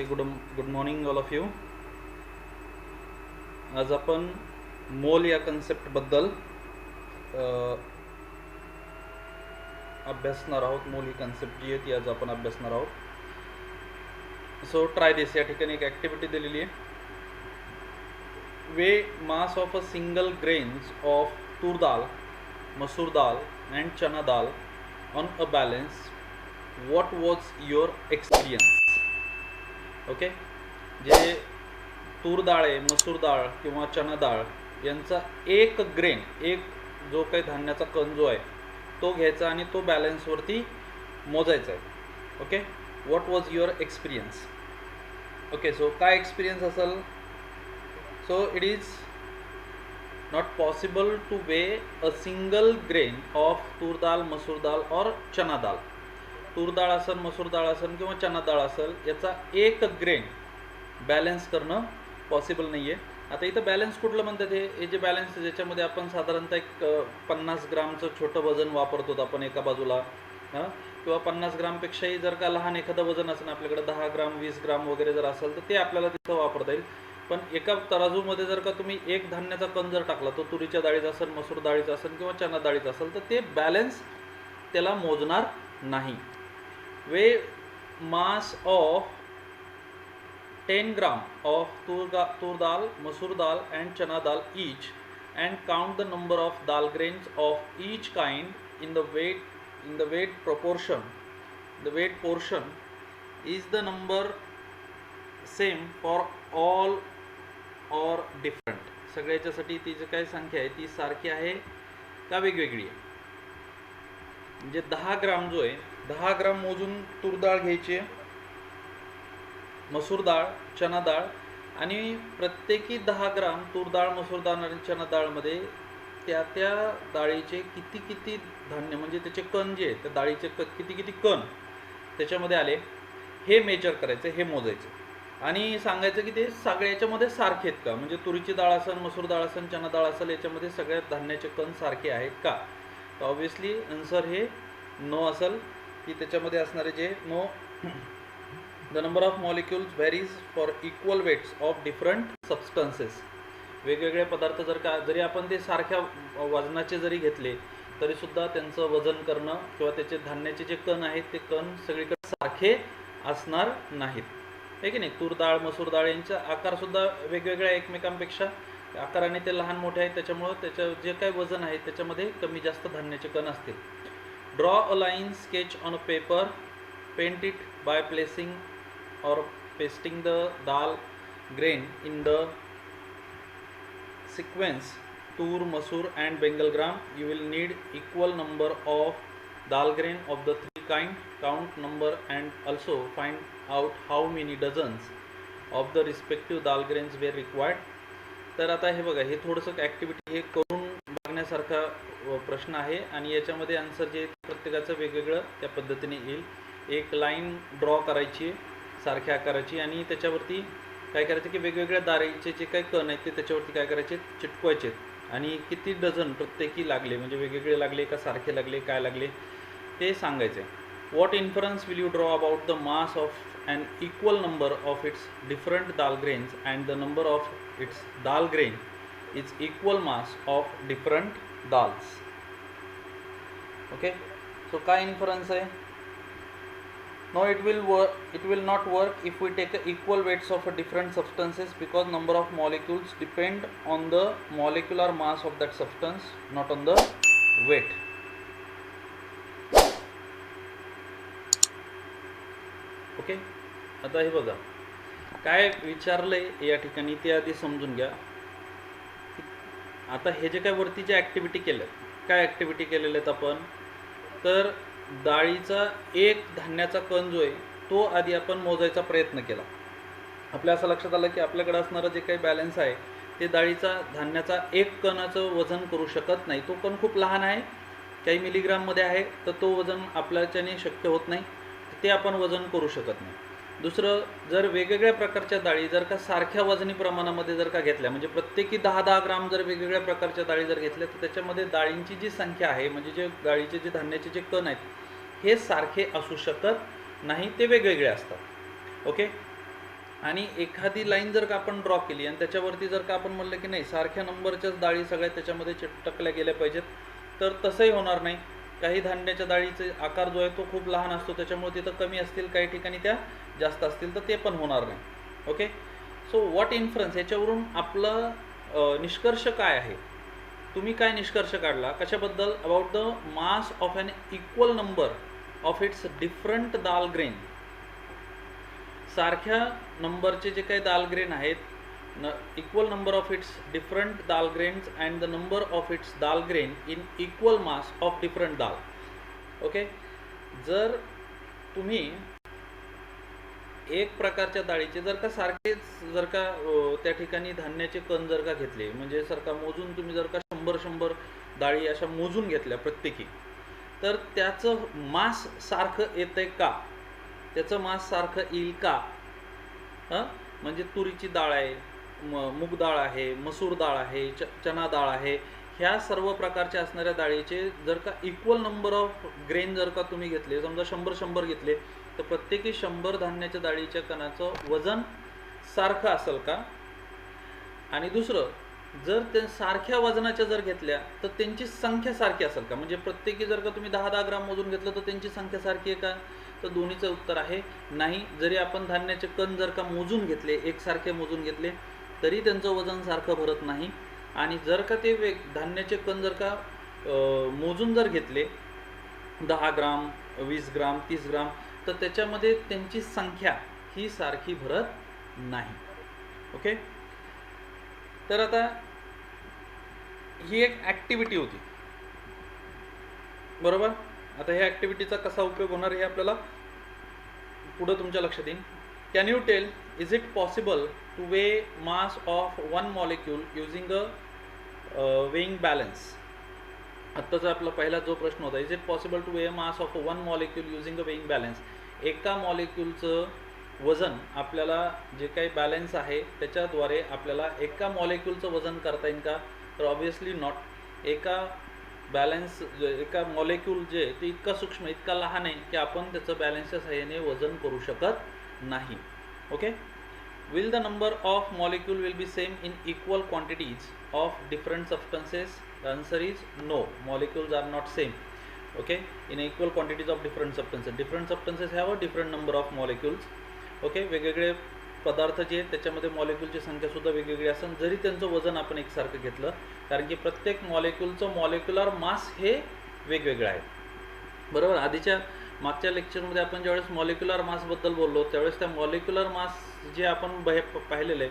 Okay, good morning all of you. आज आपण मोल या कन्सेप्टबद्दल अभ्यासणार आहोत. मोल ही कन्सेप्ट जी आहे ती आज आपण अभ्यासणार आहोत. So try this. या ठिकाणी एक ॲक्टिव्हिटी दिलेली आहे. Weigh mass of a single grains of toor dal, masoor dal and chana dal on a balance. What was your experience? Okay, जे तूर डाळ आहे, मसूर डाळ किंवा चना डाळ यांचा एक ग्रेन, एक जो काही धान्याचा कण जो आहे तो घ्यायचा आणि तो बॅलन्सवरती मोजायचा आहे. Okay, what was your experience? Okay, so काय एक्सपिरियन्स असेल? So it is not possible to way a single grain of toor dal, masoor दाल और चना दाल. तूर डाळ असेल, मसूर डाळ असेल किंवा चना डाळ असेल, याचा एक ग्रेन बॅलन्स करणं पॉसिबल नाही आहे. आता इथं बॅलन्स कुठलं म्हणतात? हे जे बॅलन्स ज्याच्यामध्ये आपण साधारणतः एक 50 ग्रामचं छोटं वजन वापरतो आपण एका बाजूला, किंवा 50 ग्रामपेक्षाही जर का लहान एखादं वजन असेल आपल्याकडे 10 ग्राम 20 ग्राम वगैरे जर असेल तर ते आपल्याला तिथं वापरता येईल. पण एका तराजूमध्ये जर का तुम्ही एक धान्याचा कण जर टाकला, तो तुरीच्या डाळीचा असेल, मसूर डाळीचा असेल किंवा चना डाळीचा असेल, तर ते बॅलन्स त्याला मोजणार नाही. वे mass of 10 gram of tur dal, masoor dal and chana dal each, and count the number of dal grains of each kind in the weight proportion. The weight portion is the number same for all or different? सगळ्याच्यासाठी ती जी काही संख्या आहे ती सारखी आहे का वेगवेगळी आहे? म्हणजे 10 ग्राम जो आहे, 10 ग्राम मोजून तूर डाळ घ्यायची आहे, मसूर डाळ, चना डाळ, आणि प्रत्येकी 10 ग्राम तूर डाळ, मसूर डाळ आणि चना डाळमध्ये त्या डाळीचे किती धान्य म्हणजे त्याचे कण जे त्या डाळीचे किती कण त्याच्यामध्ये आले हे मेजर करायचं, हे मोजायचं आणि सांगायचं की ते सगळ्या याच्यामध्ये सारखे आहेत का? म्हणजे तुरीची डाळ असेल, मसूर डाळ असेल, चना डाळ असेल, याच्यामध्ये सगळ्या धान्याचे कण सारखे आहेत का? तर ऑब्व्हियसली आन्सर हे नो असेल, की त्याच्यामध्ये असणारे जे no. The number of molecules varies for equal weights of different substances. वेगवेगळे पदार्थ जरी आपण ते सारख्या वजनाचे जरी घेतले तरी सुद्धा त्यांचं वजन करणं किंवा त्याचे धान्याचे जे कण आहेत ते कण सगळीकडे सारखे असणार नाहीत, आहे की नाही? तूर डाळ, मसूर डाळ यांचा आकार सुद्धा वेगवेगळ्या एकमेकांपेक्षा आकाराने ते लहान मोठे आहेत, त्याच्यामुळं त्याचं जे काही वजन आहे त्याच्यामध्ये कमी जास्त धान्याचे कण असतील. Draw a line sketch on a paper. Paint it by placing or pasting the dal grain in the sequence tur, masoor and bengal gram. You will need equal number of dal grain of the three kind. Count number and also find out how many dozens of the respective dal grains were required. तर आता हे बघा, हे थोडंसं activity हे करून बघण्यासारखा प्रश्न आहे आणि याच्यामध्ये आन्सर जे प्रत्येकाचं वेगवेगळं त्या पद्धतीने येईल. एक लाईन ड्रॉ करायची सारख्या आकाराची आणि त्याच्यावरती काय करायचं की वेगवेगळ्या डाळीचे जे काही कण आहेत ते त्याच्यावरती काय करायचे, चिटकवायचे आणि किती डझन प्रत्येकी लागले, म्हणजे वेगवेगळे लागले का सारखे लागले, काय लागले ते सांगायचे. What inference will you draw about the mass of an equal number of its different dal grains and the number of its dal grain is equal mass of different dals? Okay, so काय inference आहे? No, it will not work if we take equal weights of different substances, because number of molecules depend on the molecular mass of that substance, not on the weight. Okay, आता हे बघा काय विचारलंय या ठिकाणी ते आधी समजून घ्या. आता हे जे काय वरती जे ॲक्टिव्हिटी केलं, काय ॲक्टिव्हिटी केलेल्या आहेत आपण, तर डाळीचा एक धान्याचा कण जो आहे तो आधी आपण मोजायचा प्रयत्न केला. आपल्या असं लक्षात आलं की आपल्याकडे असणारं जे काही बॅलन्स आहे ते डाळीचा धान्याचा एक कणाचं वजन करू शकत नाही. तो कण खूप लहान आहे, काही मिलीग्राममध्ये आहे, तर तो वजन आपल्याच्याने शक्य होत नाही, ते आपण वजन करू शकत नाही. दुसरं, जर वेगवेगळ्या प्रकारच्या डाळी जर का सारख्या वजनी प्रमाणामध्ये जर का घेतल्या, म्हणजे प्रत्येकी 10-10 ग्राम जर वेगवेगळ्या प्रकारच्या डाळी जर घेतल्या तर त्याच्यामध्ये डाळींची जी संख्या आहे, म्हणजे जे डाळीचे जे धान्याचे जे कण आहेत हे सारखे असू शकत नाही, ते वेगवेगळे असतात. ओके, आणि एखादी लाईन जर का आपण ड्रॉ केली आणि त्याच्यावरती जर का आपण म्हणलं की नाही सारख्या नंबरच्याच डाळी सगळ्या त्याच्यामध्ये चिटकल्या गेल्या पाहिजेत, तर तसंही होणार नाही. काही धान्याच्या डाळीचे आकार जो आहे तो खूप लहान असतो, त्याच्यामुळे तिथं कमी असतील, काही ठिकाणी त्या जास्त असतील, तर ते पण होणार नाही. ओके, सो व्हॉट इन्फरन्स, याच्यावरून आपलं निष्कर्ष काय आहे, तुम्ही काय निष्कर्ष काढला कशाबद्दल? About the mass of an equal number of its different dal grain. सारख्या नंबरचे जे काही दाल ग्रेन आहेत, equal number of its different dal grains and the number of its dal grain in equal mass of different dal. Okay, जर तुम्ही एक प्रकारच्या डाळीचे जर का सारखेच जर का त्या ठिकाणी धान्याचे कण जर का घेतले, म्हणजे जर का मोजून तुम्ही जर का 100 डाळी अशा मोजून घेतल्या प्रत्येकी, तर त्याचं मास सारखं येतंय का, त्याचं मास सारखं येईल का? म्हणजे तुरीची डाळ आहे, मूग डाळ आहे, मसूर डाळ आहे, चना डाळ आहे, ह्या सर्व प्रकारच्या असणाऱ्या डाळीचे जर का इक्वल नंबर ऑफ ग्रेन जर का तुम्ही घेतले, समजा 100 घेतले, तर प्रत्येकी 100 धान्याच्या डाळीच्या कणाचं वजन सारखं असेल का? आणि दुसरं, जर ते सारख्या वजनाच्या जर घेतल्या तर त्यांची संख्या सारखी असेल का? म्हणजे प्रत्येकी जर का तुम्ही 10 ग्राम मोजून घेतलं तर त्यांची संख्या सारखी आहे का? तर दोन्हीचं उत्तर आहे नाही. जरी आपण धान्याचे कण जर का मोजून घेतले, एकसारखे मोजून घेतले, तरी त्यांचं वजन सारखं भरत नाही. आणि जर का ते धान्याचे कण जर का मोजून जर घेतले 10 ग्राम, 20 ग्राम, 30 ग्राम, तर त्याच्यामध्ये त्यांची संख्या ही सारखी भरत नाही. ओके, तर आता ही एक ॲक्टिव्हिटी होती, बरोबर. आता ह्या ॲक्टिव्हिटीचा कसा उपयोग होणार हे आपल्याला पुढं तुमच्या लक्षात येईल. Can you tell, is it possible to weigh mass of one molecule using a weighing balance? आत्ताचा आपला पहिला जो प्रश्न होता, is it possible to weigh mass of one molecule using a weighing balance. एका मॉलिक्यूलचं वजन आपल्याला जे काही बॅलन्स आहे त्याच्याद्वारे आपल्याला एका मॉलिक्यूलचं वजन करता येईल का? तर ऑब्वियसली नॉट. एका मॉलिक्यूल जे ते इतका सूक्ष्म, इतका लहान आहे की आपण त्याचं बॅलन्सच्या सहाय्याने वजन करू शकत नाही. Okay, will the number of molecule will be same in equal quantities of different substances? The answer is no, molecules are not same. Okay, in equal quantities of different substances have a different number of molecules. Okay, वेगवेगळे पदार्थ जे आहेत त्याच्यामध्ये मॉलिक्यूलची संख्या सुद्धा वेगवेगळी असेल, जरी त्यांचं वजन आपण एकसारखं घेतलं, कारण की प्रत्येक मॉलिक्यूलचं मॉलिक्युलर मास हे वेगवेगळं आहे, बरोबर. आधीच्या मागच्या लेक्चरमध्ये आपण ज्यावेळेस मॉलिक्युलर मासबद्दल बोललो त्यावेळेस त्या मॉलिक्युलर मास जे आपण पाहिलेले,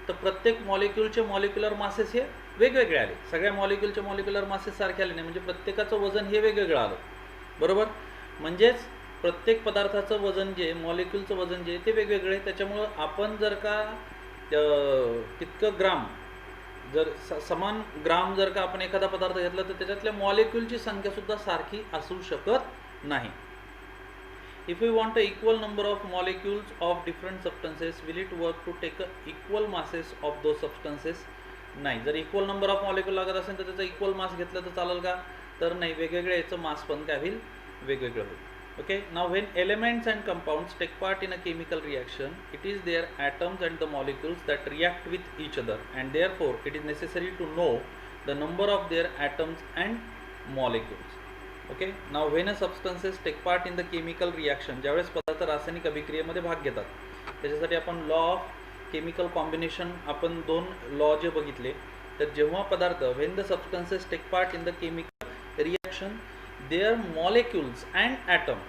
तर प्रत्येक मॉलिक्यूलचे मॉलिक्युलर मासेस हे वेगवेगळे आले. सगळ्या मॉलिक्यूलचे मॉलिक्युलर मासेस सारखे आले नाही, म्हणजे प्रत्येकाचं वजन हे वेगवेगळं आलं, बरोबर. म्हणजेच प्रत्येक पदार्थाचं वजन जे मॉलिक्यूलचं वजन जे ते वेगवेगळे आहे. त्याच्यामुळं आपण जर का तितकं ग्राम जर समान ग्राम जर का आपण एखादा पदार्थ घेतला तर त्याच्यातल्या मॉलिक्यूलची संख्यासुद्धा सारखी असू शकत नाही. If we want an equal number of molecules of different substances, will it work to take equal masses of those substances? नाही. जर इक्वल नंबर ऑफ मॉलिक्यूल लागत असेल तर त्याचा इक्वल मास घेतलं तर चालेल का? तर नाही, वेगवेगळ्या याचं मास पण काय होईल? वेगवेगळं होईल. Okay, now when elements and compounds take part in a chemical reaction, it is their atoms and the molecules that react with each other and therefore it is necessary to know the number of their atoms and molecules. Okay, now when a substances take part in the chemical reaction, ज्यावेळेस पदार्थ रासायनिक अभिक्रियेमध्ये भाग घेतात, त्याच्यासाठी आपण law of chemical combination आपण 2 law जे बघितले, तर जेव्हा पदार्थ when the substances take part in the chemical reaction, their molecules and atom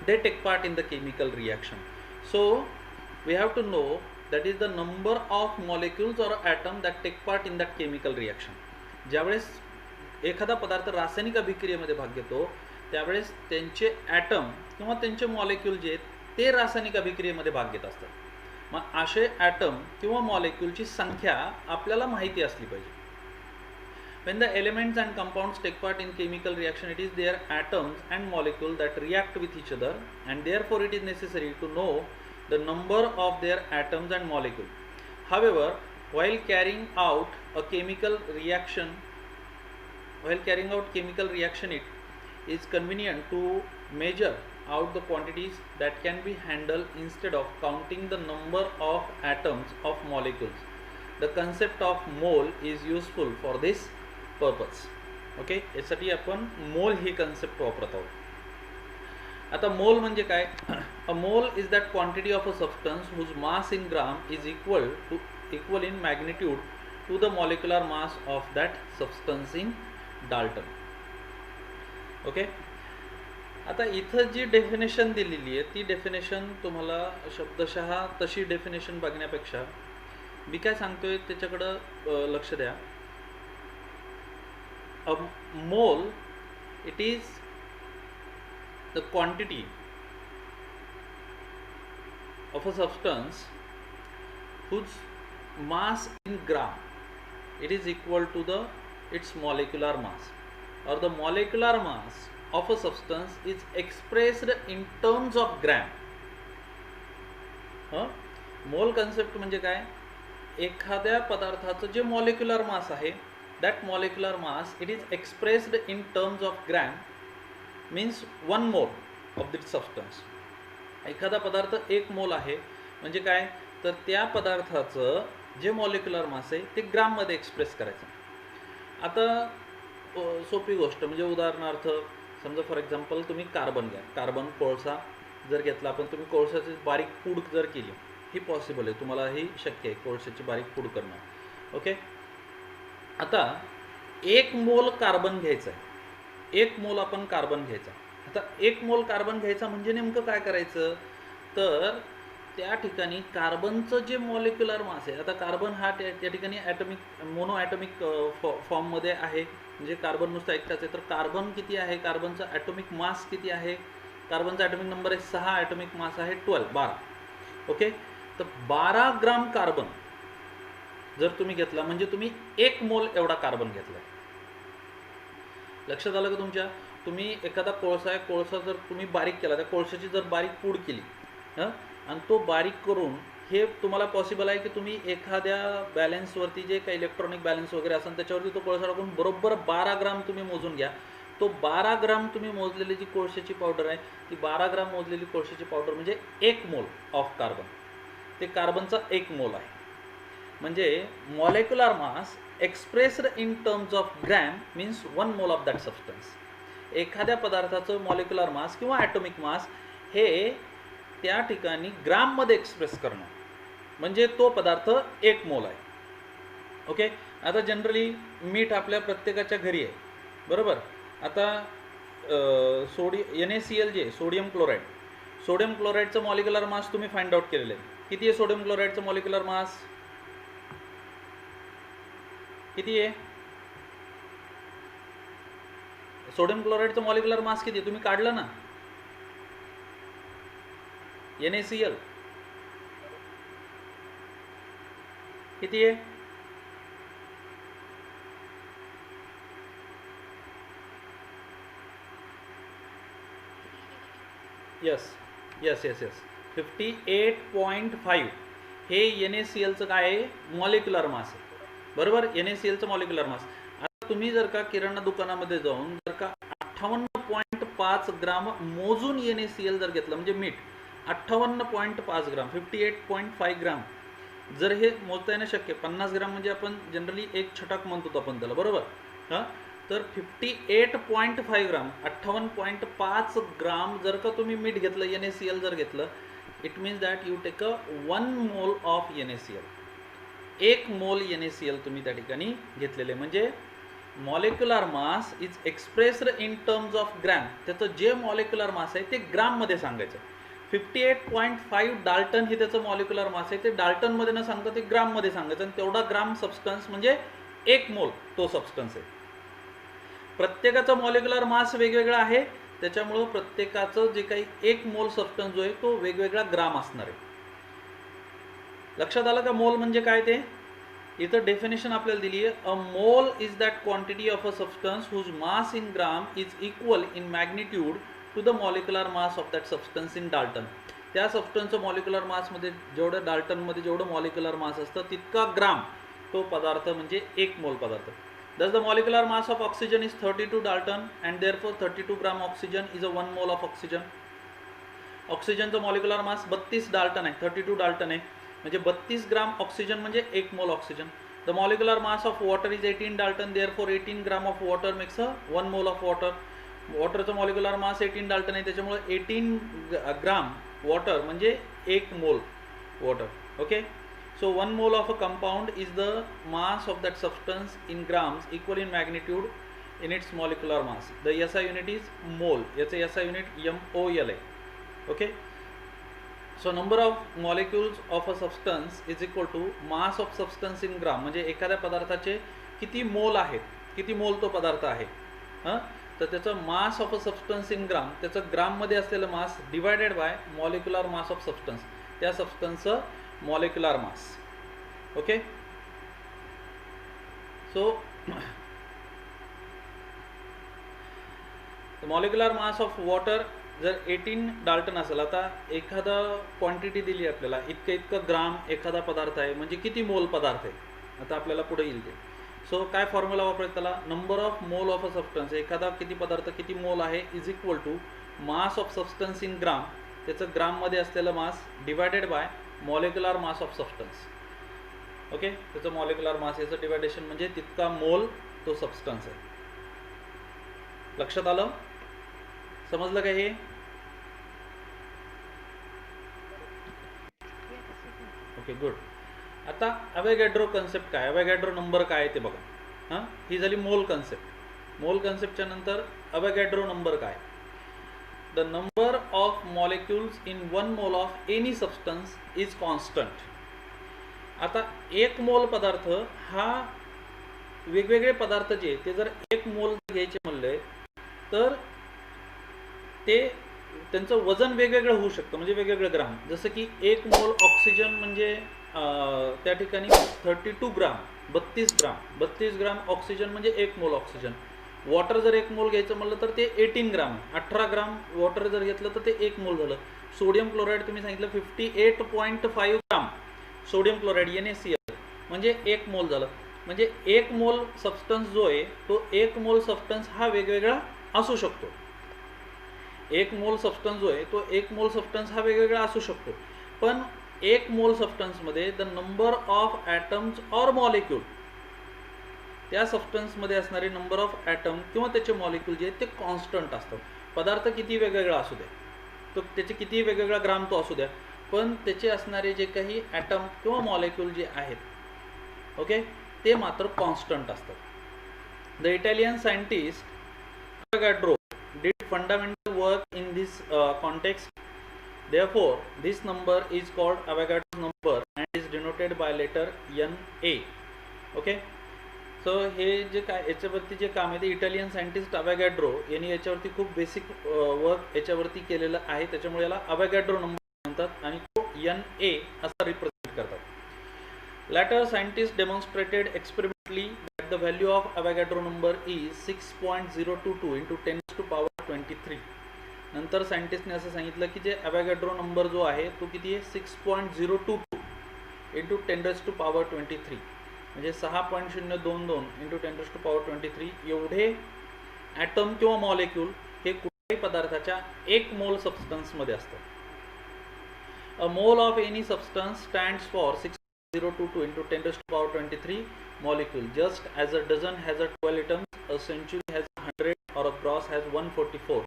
they take part in the chemical reaction. So we have to know that is the number of molecules or atom that take part in that chemical reaction. ज्यावेळेस एखादा पदार्थ रासायनिक अभिक्रियेमध्ये भाग घेतो त्यावेळेस त्यांचे item किंवा त्यांचे मॉलिक्यूल जे आहेत ते रासायनिक अभिक्रियेमध्ये भाग घेत असतात. मग असे ॲटम किंवा मॉलिक्यूलची संख्या आपल्याला माहिती असली पाहिजे. When the elements and compounds take part in chemical reaction, it is their atoms and molecules that react with each other, and therefore it is necessary to know the number of their atoms and molecules. However, while carrying out chemical reaction, it is convenient to measure out the quantities that can be handled instead of counting the number of atoms of molecules. The concept of mole is useful for this purpose. Okay, यासाठी आपण मोल ही concept वापरत आहोत. आता मोल म्हणजे काय? A mole is that quantity of a substance whose mass in gram is equal in magnitude to the molecular mass of that substance in Dalton. Okay, आता इथं जी डेफिनेशन दिलेली आहे ती डेफिनेशन तुम्हाला शब्दशः तशी डेफिनेशन बघण्यापेक्षा मी काय सांगतोय त्याच्याकडं लक्ष द्या. अ मोल it is the quantity of a substance whose mass in gram it is equal to the its molecular mass, or the molecular mass of a substance is expressed in terms of gram. मोल concept म्हणजे काय? एखाद्या पदार्थाचं जे molecular mass आहे that molecular mass it is expressed in terms of gram, means 1 mole of दिट substance. एखादा पदार्थ 1 मोल आहे म्हणजे काय? तर त्या पदार्थाचं जे मॉलिक्युलर मास आहे ते ग्राममध्ये एक्सप्रेस करायचं. आता सोपी गोष्ट म्हणजे उदाहरणार्थ समजा फॉर एक्झाम्पल तुम्ही कार्बन घ्या. कार्बन कोळसा जर घेतला आपण, तुम्ही कोळशाची बारीक पूड जर केली, ही पॉसिबल आहे, तुम्हाला ही शक्य आहे कोळशाची बारीक पूड करणं. ओके, आता 1 मोल कार्बन घ्यायचं आहे, 1 मोल आपण कार्बन घ्यायचा. आता 1 मोल कार्बन घ्यायचा म्हणजे नेमकं काय करायचं? तर त्या ठिकाणी कार्बनचं जे मॉलिक्युलर मास आहे, आता कार्बन हा त्या ठिकाणी ॲटॉमिक मोनो ॲटॉमिक फॉर्ममध्ये आहे, म्हणजे कार्बन नुसतं एकटाच आहे. तर कार्बन किती आहे? कार्बनचा ॲटॉमिक मास किती आहे? कार्बनचा ॲटॉमिक नंबर आहे 6, ॲटॉमिक मास आहे 12. ओके, तर 12 ग्राम कार्बन जर तुम्ही घेतला म्हणजे तुम्ही 1 मोल एवढा कार्बन घेतला. लक्षात आलं का तुमच्या? तुम्ही एखादा कोळसा आहे, कोळसा जर तुम्ही बारीक केला, त्या कोळशाची जर बारीक पूड केली आणि तो बारीक करून, हे तुम्हाला पॉसिबल आहे की तुम्ही एखाद्या बॅलन्सवरती जे काही इलेक्ट्रॉनिक बॅलन्स वगैरे असेल त्याच्यावरती तो कोळसा टाकून बरोबर 12 ग्राम तुम्ही मोजून घ्या. तो 12 ग्राम तुम्ही मोजलेली जी कोळशाची पावडर आहे ती 12 ग्राम मोजलेली कोळशाची पावडर म्हणजे 1 मोल ऑफ कार्बन. ते कार्बनचा 1 मोल आहे. म्हणजे molecular mass expressed in terms of gram means 1 mole of that substance. एखाद्या पदार्थाचं मॉलिक्युलर मास किंवा ॲटॉमिक मास हे त्या ठिकाणी ग्राममध्ये एक्सप्रेस करणं म्हणजे तो पदार्थ 1 मोल आहे. ओके, आता जनरली मीठ आपल्या प्रत्येकाच्या घरी आहे, बरोबर. आता NaCl जे सोडियम क्लोराईडचं मॉलिक्युलर मास तुम्ही फाइंड आउट केलेलं आहे. किती आहे सोडियम क्लोराईडचं मॉलिक्युलर मास? किती आहे सोडियम क्लोराईडचं मॉलिक्युलर मास? किती आहे? तुम्ही काढलं ना NaCl किती आहे? यस 58.5 हे NaClचं काय आहे? मॉलिक्युलर मास आहे, बरोबर. NaClचं मॉलिक्युलर मास. आता तुम्ही जर का किराणा दुकानामध्ये जाऊन जर का 58.5 ग्राम मोजून NaCl जर घेतलं म्हणजे मीठ 58.5 ग्राम 58.5 ग्राम जर हे मोजता येणं शक्य, 50 ग्राम म्हणजे आपण जनरली एक छटाक म्हणतो आपण त्याला, बरोबर. तर 58.5 ग्राम 58.5 ग्राम जर का तुम्ही मीठ घेतलं, NaCl जर घेतलं, it means that you take 1 mole of NaCl. 1 मोल NaCl तुम्ही त्या ठिकाणी घेतलेले म्हणजे molecular mass is expressed in terms of gram. त्याचं जे मॉलिक्युलर मास आहे ते ग्राममध्ये सांगायचं. 58.5 डाल्टन हे त्याचं मॉलिक्युलर मास आहे, ते डाल्टनमध्ये न सांगता ते ग्राममध्ये सांगायचं. आणि तेवढा ग्राम सबस्टन्स म्हणजे 1 मोल तो सबस्टन्स आहे. प्रत्येकाचा मॉलिक्युलर मास वेगवेगळा आहे, त्याच्यामुळं प्रत्येकाचं जे काही 1 मोल सबस्टन्स जो आहे तो वेगवेगळा ग्राम असणार आहे. लक्षात आलं का मोल म्हणजे काय ते? इथं डेफिनेशन आपल्याला दिली आहे. A mole is that quantity of a substance whose mass in gram is equal in magnitude to the molecular mass of that substance in Dalton. त्या सबस्टन्सचं मॉलिक्युलर मासमध्ये जेवढं डाल्टनमध्ये जेवढं मॉलिक्युलर मास असतं तितका ग्राम तो पदार्थ म्हणजे 1 मोल पदार्थ. Thus the molecular mass of oxygen is 32 Dalton and therefore 32 gram oxygen is a 1 mole of oxygen. ऑक्सिजनचं मॉलिक्युलर मास 32 डाल्टन आहे, 32 डाल्टन आहे, म्हणजे 32 ग्राम ऑक्सिजन म्हणजे 1 mole oxygen. The molecular mass of water is 18 Dalton, therefore 18 gram of water makes 1 mole of water. वॉटरचं molecular mass 18 Dalton आहे, त्याच्यामुळे 18 gram water म्हणजे 1 mole water. Okay, so 1 mole of a compound is the mass of that substance in grams, equal in magnitude in its molecular mass. The SI unit is mole. याचे SI unit MOL आहे. Okay, so number of molecules of a substance is equal to mass of substance in gram. म्हणजे एखाद्या पदार्थाचे किती मोल आहेत, किती मोल तो पदार्थ आहे, तर त्याचं mass of a substance in gram, त्याचं ग्राममध्ये असलेलं mass divided by molecular mass of substance, त्या सबस्टन्सचं molecular mass. Okay, so the molecular mass of water जर 18 डाल्टन असेल, आता एखादा क्वांटिटी दिली आपल्याला, इतकं ग्राम एखादा पदार्थ आहे म्हणजे किती मोल पदार्थ आहे, आता आपल्याला पुढे येईल ते. सो काय फॉर्म्युला वापरायचा त्याला, number of mole of a substance, एखादा किती पदार्थ किती मोल आहे, is equal to mass of substance in gram, त्याचं ग्राममध्ये असलेलं mass divided by molecular mass of substance. Okay, त्याचं मॉलिक्युलर मास याचं डिवायडेशन म्हणजे तितका मोल तो सबस्टन्स आहे. लक्षात आलं, समजलं का हे? Okay, good. आता अवोगॅड्रो कन्सेप्ट काय, अवोगॅड्रो नंबर काय ते बघा. ही झाली मोल कन्सेप्ट. मोल कन्सेप्टच्या नंतर अवोगॅड्रो नंबर काय, the number of molecules in 1 mole of any substance is constant. आता 1 मोल पदार्थ हा, वेगवेगळे पदार्थ जे ते जर 1 मोल घ्यायचे म्हणले तर ते त्यांचं वजन वेगवेगळं होऊ शकतं, म्हणजे वेगवेगळं ग्राम. जसं की 1 मोल ऑक्सिजन म्हणजे त्या ठिकाणी 32 ग्राम, 32 ग्राम ऑक्सिजन म्हणजे 1 मोल ऑक्सिजन. वॉटर जर 1 मोल घ्यायचं म्हणलं तर ते 18 ग्राम, 18 ग्राम वॉटर जर घेतलं तर ते 1 मोल झालं. सोडियम क्लोराईड तुम्ही सांगितलं 58.5 ग्राम सोडियम क्लोराईड NaCl म्हणजे 1 मोल झालं. म्हणजे 1 मोल सबस्टन्स जो आहे तो 1 मोल सबस्टन्स हा वेगवेगळा असू शकतो. 1 मोल सबस्टन्स जो आहे तो 1 मोल सबस्टन्स हा वेगवेगळा असू शकतो. पण 1 मोल सबस्टन्समध्ये the number of atoms or molecule, त्या सबस्टन्समध्ये असणारे नंबर ऑफ ॲटम किंवा त्याचे मॉलिक्यूल जे आहेत ते कॉन्स्टंट असतात. पदार्थ किती वेगवेगळा असू द्या, तो त्याचे किती वेगवेगळा ग्राम तो असू द्या, पण त्याचे असणारे जे काही ॲटम किंवा मॉलिक्यूल जे आहेत, ओके, ते मात्र कॉन्स्टंट असतात. The Italian scientist Avogadro did fundamental work in this context. Therefore, this number is called Avogadro's number and is denoted by letter Na. Okay. So हे जे काय याच्यावरती जे काम आहे ते इटालियन सायंटिस्ट अवोगॅड्रो यांनी याच्यावरती खूप बेसिक वर्क याच्यावरती केलेलं आहे, त्याच्यामुळे याला अवोगॅड्रो नंबर म्हणतात आणि तो Na असा रिप्रेझेंट करतात. Later scientists demonstrated experimentally that the value of Avogadro number is 6.022 into 10 to power 23. नंतर सायंटिस्टने असं सांगितलं की जे अवोगॅड्रो नंबर जो आहे तो किती आहे, 6.022 इंटू 10 टू पॉवर 23 म्हणजे 6.022 इंटू 10 टू पॉवर 23 एवढे ॲटम किंवा मॉलिक्यूल हे कुठल्याही पदार्थाच्या 1 मोल सबस्टन्समध्ये असतात. A mole of any substance stands for 6.022 into 10 to power 23 molecule, just as a dozen has a 12 atoms, a century has 100 or a gross has 144.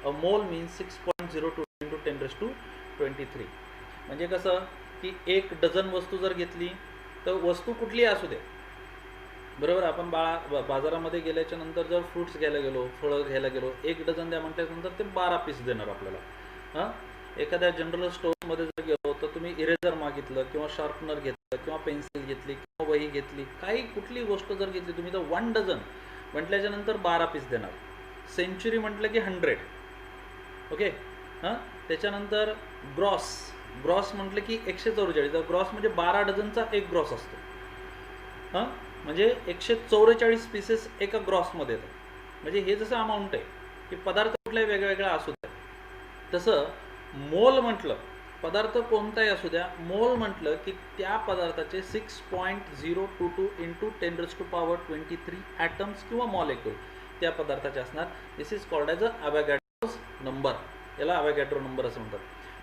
A mole means 6.02 into 10 to 23. म्हणजे कसं की 1 dozen वस्तू जर घेतली तर वस्तू कुठली असू दे, बरोबर, आपण बाजारामध्ये गेल्याच्या नंतर जर फ्रुट्स घ्यायला गेलो, फळं घ्यायला गेलो, 1 डझन द्या म्हटल्यानंतर ते 12 पीस देणार आपल्याला. एखाद्या जनरल स्टोअरमध्ये जर गेलो तर तुम्ही इरेझर मागितलं किंवा शार्पनर घेतलं किंवा पेन्सिल घेतली किंवा वही घेतली, काही कुठली गोष्ट जर घेतली तुम्ही तर 1 डझन म्हटल्याच्या नंतर 12 पीस देणार. सेंचुरी म्हटलं की 100. ओके, त्याच्यानंतर ग्रॉस म्हटलं की 144. ग्रॉस म्हणजे 12 डझनचा 1 ग्रॉस असतो. म्हणजे 144 पीसेस एका ग्रॉसमध्ये येतात. म्हणजे हे जसं अमाऊंट आहे की पदार्थ कुठलाही वेगवेगळा असू द्या, तसं मोल म्हटलं पदार्थ कोणताही असू द्या, मोल म्हटलं की त्या पदार्थाचे 6.022 इंटू 10 टू पॉवर 23 ॲटम्स किंवा मॉलिक्यूल त्या पदार्थाचे असणार. This is called as a Avogadro's number. याला अवॅगॅड्रो नंबर असं म्हणतात.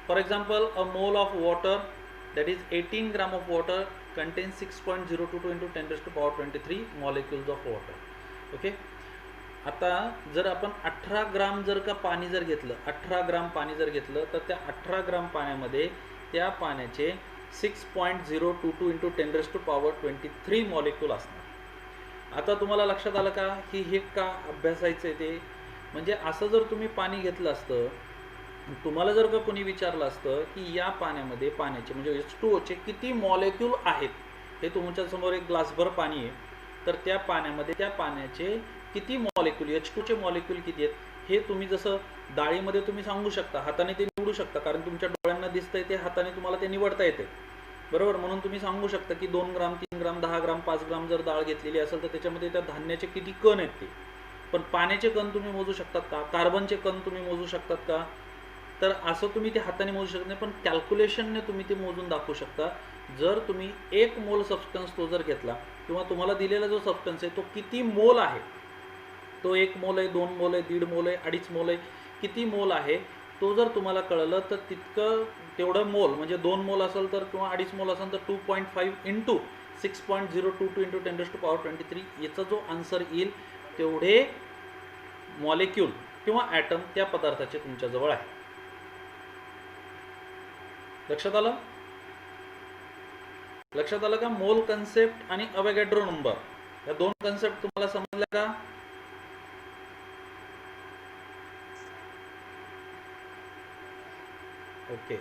For example a mole of water that is 18 gram of water contain 6.022 into 10⁻23 molecules of water. Okay. आता जर आपण 18 ग्राम जर का पाणी जर घेतलं, 18 ग्राम पाणी जर घेतलं तर त्या 18 ग्राम पाण्यामध्ये त्या पाण्याचे 6.022 इंटू 10⁻23 मॉलिक्यूल असणार. आता तुम्हाला लक्षात आलं का की हे का अभ्यासायचं आहे ते? म्हणजे असं जर तुम्ही पाणी घेतलं असतं, तुम्हाला जर का कोणी विचारलं असतं की या पाण्यामध्ये पाण्याचे म्हणजे H2O चे किती मॉलिक्यूल आहेत, हे तुमच्यासमोर एक ग्लासभर पाणी आहे, तर त्या पाण्यामध्ये त्या पाण्याचे किती मॉलिक्यूल H2 चे मॉलिक्यूल किती आहेत हे तुम्ही जसं डाळीमध्ये तुम्ही सांगू शकता, हाताने ते निवडू शकता, कारण तुमच्या डोळ्यांना दिसतंय ते, हाताने तुम्हाला ते निवडता येते, बरोबर. म्हणून तुम्ही सांगू शकता की 2 ग्राम 3 ग्राम 10 ग्राम 5 ग्राम जर डाळ घेतलेली असेल तर त्याच्यामध्ये त्या धान्याचे किती कण आहेत ते. पण पाण्याचे कण तुम्ही मोजू शकतात का? कार्बनचे कण तुम्ही मोजू शकतात का? तर असं तुम्ही ते हाताने मोजू शकत नाही, पण कॅल्क्युलेशनने तुम्ही ते मोजून दाखवू शकता. जर तुम्ही 1 मोल सबस्टन्स तो जर घेतला किंवा तुम्हाला दिलेला जो सबस्टन्स आहे तो किती मोल आहे, तो 1 मोल आहे, 2 मोल आहे, 1.5 मोल आहे, 2.5 मोल आहे, किती मोल आहे तो जर तुम्हाला कळलं तर तितकं तेवढं मोल म्हणजे 2 मोल असेल तर किंवा 2.5 मोल असेल तर 2.5 इंटू 6.022 इंटू 10⁻23 याचा जो आन्सर येईल तेवढे मॉलिक्यूल किंवा ॲटम त्या पदार्थाचे तुमच्याजवळ आहे. लक्षात आलं? लक्षात आलं का? मोल कन्सेप्ट आणि अवॅगॅड्रो नंबर या 2 कन्सेप्ट तुम्हाला समजल्या का? ओके.